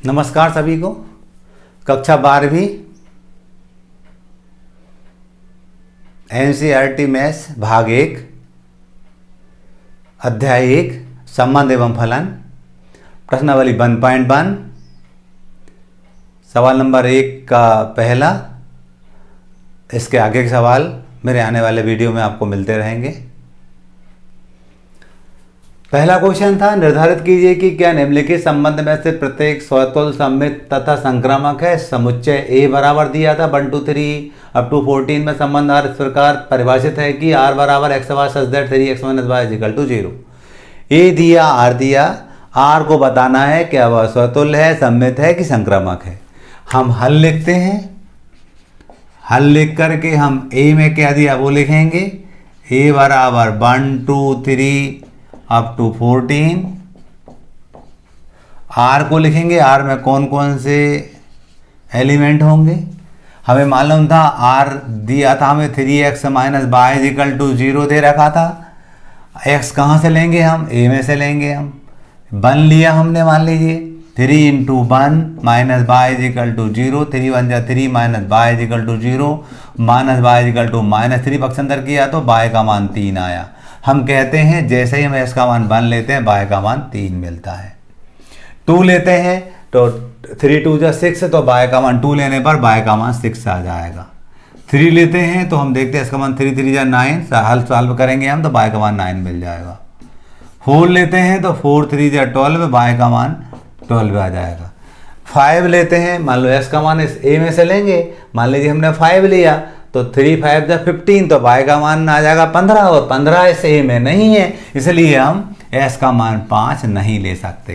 नमस्कार सभी को। कक्षा 12वीं NCERT मैथ्स भाग 1 अध्याय 1 संबंध एवं फलन प्रश्नावली 1.1 सवाल नंबर 1 का पहला। इसके आगे के सवाल मेरे आने वाले वीडियो में आपको मिलते रहेंगे। पहला क्वेश्चन था, निर्धारित कीजिए कि क्या निम्नलिखित संबंध में से प्रत्येक स्वतुल्य सममित तथा संक्रामक है। समुच्चय A बराबर दिया था 1 to 3 up to 14 में संबंध R इस प्रकार परिभाषित है कि R बराबर x y such that 3x - y is equal to 0। A दिया, R दिया, R को बताना है क्या वह स्वतुल्य है, सममित है कि संक्रामक है। हम हल लिखते हैं। हल लिख करके हम A में क्या दिया वो लिखेंगे। A बराबर 1 2 3 अप टू 14। R को लिखेंगे, R में कौन कौन से एलिमेंट होंगे। हमें मालूम था R दिया था हमें 3x - y = 0 दे रखा था। x कहाँ से लेंगे हम, A में से लेंगे हम। 1 लिया हमने, मान लीजिए 3 × 1 - y = 0, 3 1 जा 3 - y = 0, -y = -3 पक्षांतर किया तो y का मान 3 आया। हम कहते हैं जैसे ही हम x का मान 1 लेते हैं y का मान 3 मिलता है। 2 लेते हैं तो 3 2 जा 6 तो y का मान 2 लेने पर y का मान 6 आ जाएगा। 3 लेते हैं तो हम देखते हैं इसका मान 3 3 जा 9, हल सॉल्व करेंगे हम तो y का मान 9 मिल जाएगा। 4 लेते हैं तो 4 3 जा 12, y का मान 12 आ जाएगा। 5 लेते हैं, मान लो x का मान इस a में से लेंगे, मान लीजिए हमने 5 लिया तो 3 5 जा 15 तो y का मान आ जाएगा 15 और 15 इस a में नहीं है, इसलिए हम s का मान 5 नहीं ले सकते।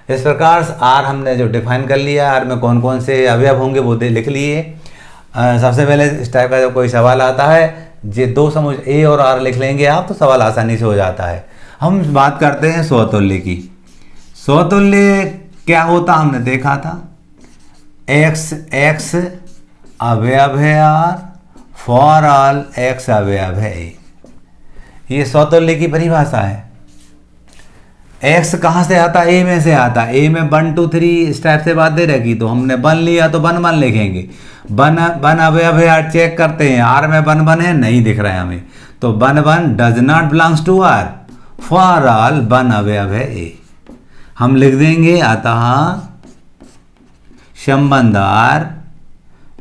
इस प्रकार से R हमने जो डिफाइन कर लिया, R में कौन कौन से अवयव होंगे वो लिख लिए। सबसे पहले इस टाइप का जब कोई सवाल आता है, ये 2 समुच्चय A और R लिख लेंगे आप तो सवाल आसानी से हो जाता है। हम बात करते हैं स्वतुल्य की। स्वतुल्य क्या होता हमने देखा था, x अवयव है R, फॉर ऑल x अवयव है A। ये स्वतुल्य की परिभाषा है। x कहाँ से आता, A में से आता। A में 1 2 3 इस टाइप से बात दे रखी तो हमने 1 लिया तो 1 1 लिखेंगे। 1 अवयव है R, चेक करते हैं R में 1 1 है, नहीं दिख रहा है हमें, तो 1 1 does not belongs to R, for all 1 अवयव है A। हम लिख देंगे अतः संबंध R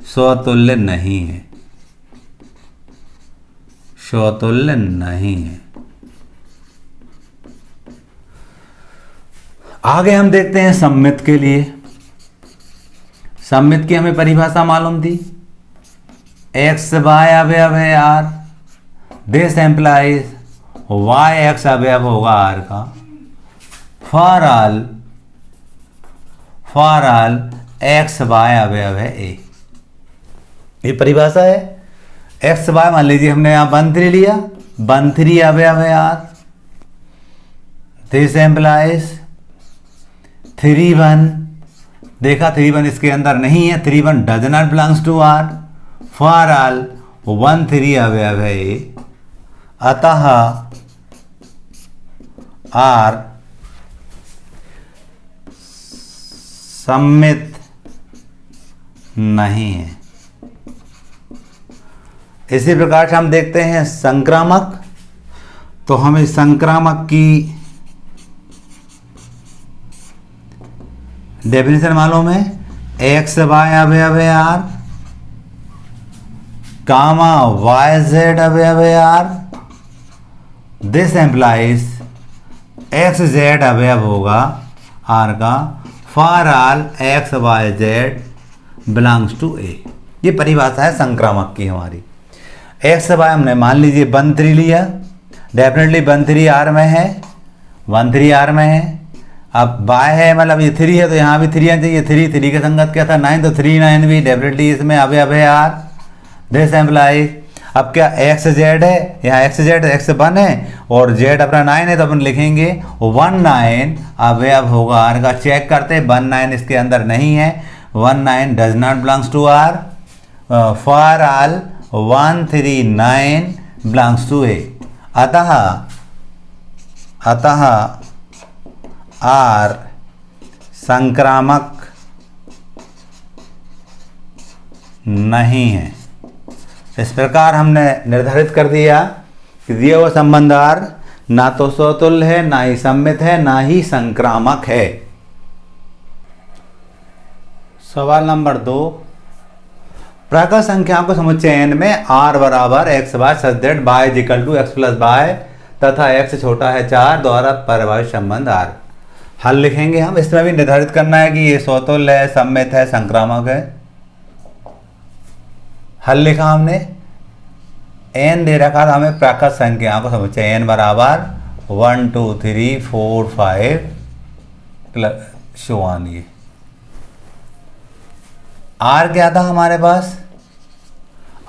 स्वतुल्य नहीं है, स्वतुल्य नहीं है। आगे हम देखते हैं सममित के लिए। सममित की हमें परिभाषा मालूम थी, x y अवयव है R, this employees y x अवयव होगा R का, फॉर ऑल x y अवयव है A। ये परिभाषा है। x y मान लीजिए हमने यहाँ 1 3 लिया, 1 3 अवयव है R, दिस एम्प्लाइज 3 1, देखा 3 1 इसके अंदर नहीं है, 3 1 does not belongs to R, for all 1 3 अवयव है A। अतः R सममित नहीं है। इसी प्रकार से हम देखते हैं संक्रामक। तो हमें संक्रामक की डेफिनेशन मालूम है, x y अवयव है R, कामा y z अवयव है R, this implies x z अवयव होगा R का, for all x y z belongs to A। ये परिभाषा है संक्रामक की हमारी। x y हमने मान लीजिए 1 3 लिया, डेफिनेटली 1 3 R में है, 1 3 R में है। अब y है मतलब ये 3 है तो यहाँ भी 3 आना चाहिए, 3 3 के संगत क्या था 9, तो 3 9 भी डेफिनेटली इसमें अवयव है R, दिस एम्प्लाइज। अब क्या x z है, यहाँ x z x 1 है और z अपना 9 है तो अपन लिखेंगे 1 9 अवयव होगा R का। चेक करते 1 9 इसके अंदर नहीं है, 1 9 does not belongs to R, for all 1 3 9 belongs to A। अतः R संक्रामक नहीं है। इस प्रकार हमने निर्धारित कर दिया कि दिया हुआ संबंध R ना तो स्वतुल्य है, ना ही सममित है, ना ही संक्रामक है। सवाल नंबर 2, प्राकृत संख्याओं के समुच्चय n में r बराबर x y such that y is equal to x plus y तथा x छोटा है 4 द्वारा परिभाषित संबंध R। हल लिखेंगे हम। इसमें भी निर्धारित करना है कि ये स्वतुल्य है, सममित है, संक्रामक है। हल लिखा हमने, n दे रखा था हमें प्राकृत संख्याओं को समुच्चय n बराबर 1 2 3 4 5 प्लस शो ऑन। ये r क्या था हमारे पास,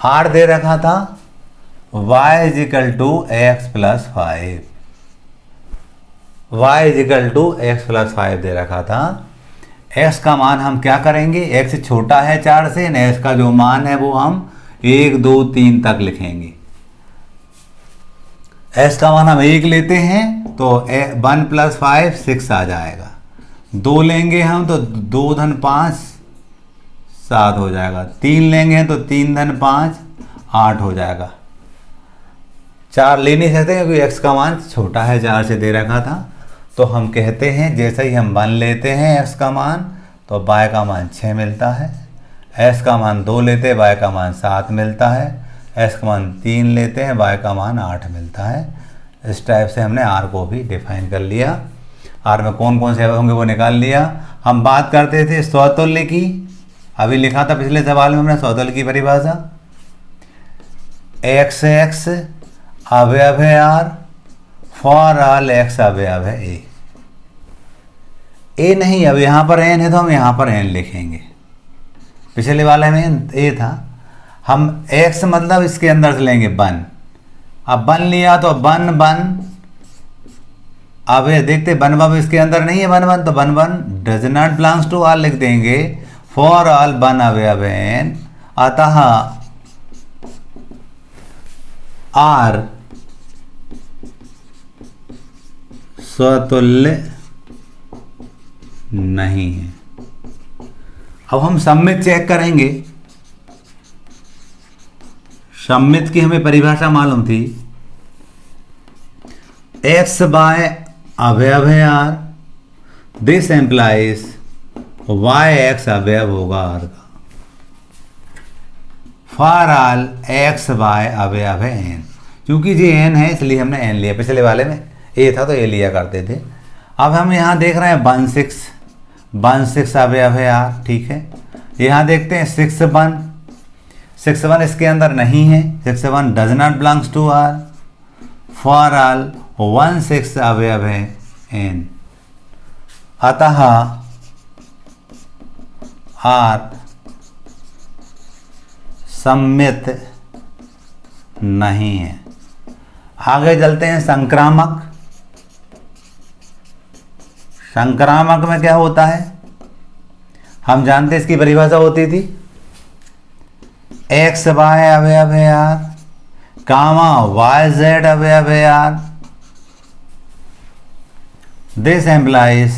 r दे रखा था y is equal to x plus 5, y is equal to x plus 5 दे रखा था। x का मान हम क्या करेंगे, x छोटा है 4 से, न x का जो मान है वो हम 1 2 3 तक लिखेंगे। x का मान हम 1 लेते हैं तो 1 प्लस 5 6 आ जाएगा। 2 लेंगे हम तो 2 धन 5 7 हो जाएगा। 3 लेंगे तो 3 धन 5 8 हो जाएगा। 4 ले नहीं सकते क्योंकि x का मान छोटा है 4 से दे रखा था। तो हम कहते हैं जैसे ही हम 1 लेते हैं x का मान तो y का मान 6 मिलता है, x का मान 2 लेते हैं y का मान 7 मिलता है, x का मान 3 लेते हैं y का मान 8 मिलता है। इस टाइप से हमने r को भी डिफाइन कर लिया। r में कौन कौन से होंगे वो निकाल लिया। हम बात करते थे स्वतुल्य की, अभी लिखा था पिछले सवाल में हमने स्वतुल्य की परिभाषा, x x अवयव है r फॉर ऑल x अवयव है a नहीं, अब यहाँ पर n है तो हम यहाँ पर n लिखेंगे। पिछले वाले में a था, हम x मतलब इसके अंदर से लेंगे 1। अब 1 लिया तो 1 1 अब देखते 1 1 इसके अंदर नहीं है, 1 1 तो 1 1 does not belongs to all लिख देंगे। फॉर ऑल 1 अवयव है n, अतः r स्वतुल्य नहीं है। अब हम सममित चेक करेंगे। सममित की हमें परिभाषा मालूम थी, x बाय अवयव है r, this employees y x अवयव होगा r का। फॉर ऑल x बाय अवयव है n, क्योंकि ये n है इसलिए हमने n लिया। पिछले वाले में a था तो a लिया करते थे। अब हम यहाँ देख रहे हैं 1 6 अवयव है r, ठीक है। यहाँ देखते हैं 6 1 इसके अंदर नहीं है, 6 1 does not belongs to r। For all 1 6 अवयव है n, अतः r सममित नहीं है। आगे चलते हैं संक्रामक। संक्रामक में क्या होता है, हम जानते हैं इसकी परिभाषा होती थी x y अवयव है r, कामा y z अवयव है r, this implies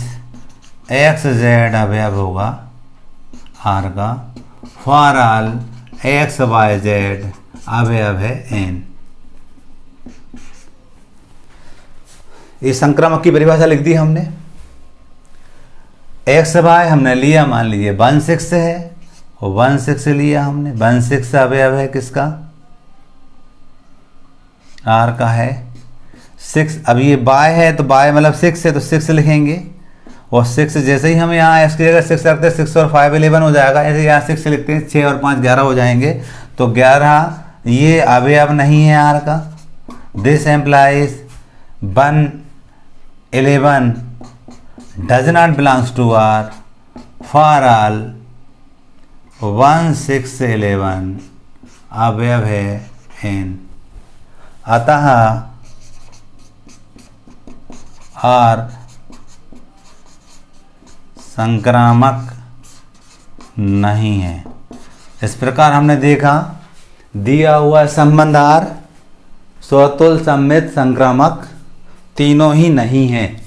x z अवयव होगा r का। For all x y z अवयव है n। इस संक्रामक की परिभाषा लिख दी हमने। x बाय हमने लिया, मान लीजिए 1 6 है और 1 6 लिया हमने। 1 6 अवयव है किसका, r का है 6। अब ये बाय है तो बाय मतलब 6 है तो 6 लिखेंगे। और 6 जैसे ही हम यहाँ x की जगह 6 रखते हैं 6 और 5 11 हो जाएगा। ऐसे यहाँ 6 लिखते हैं, 6 और 5 11 हो जाएंगे। तो 11 ये अवयव नहीं है r का। This implies 1 11 does not belongs to r। For all 1 6 11 अवयव है n, अतः r संक्रामक नहीं है। इस प्रकार हमने देखा दिया हुआ संबंध r स्वतुल्य, सममित, संक्रामक तीनों ही नहीं है।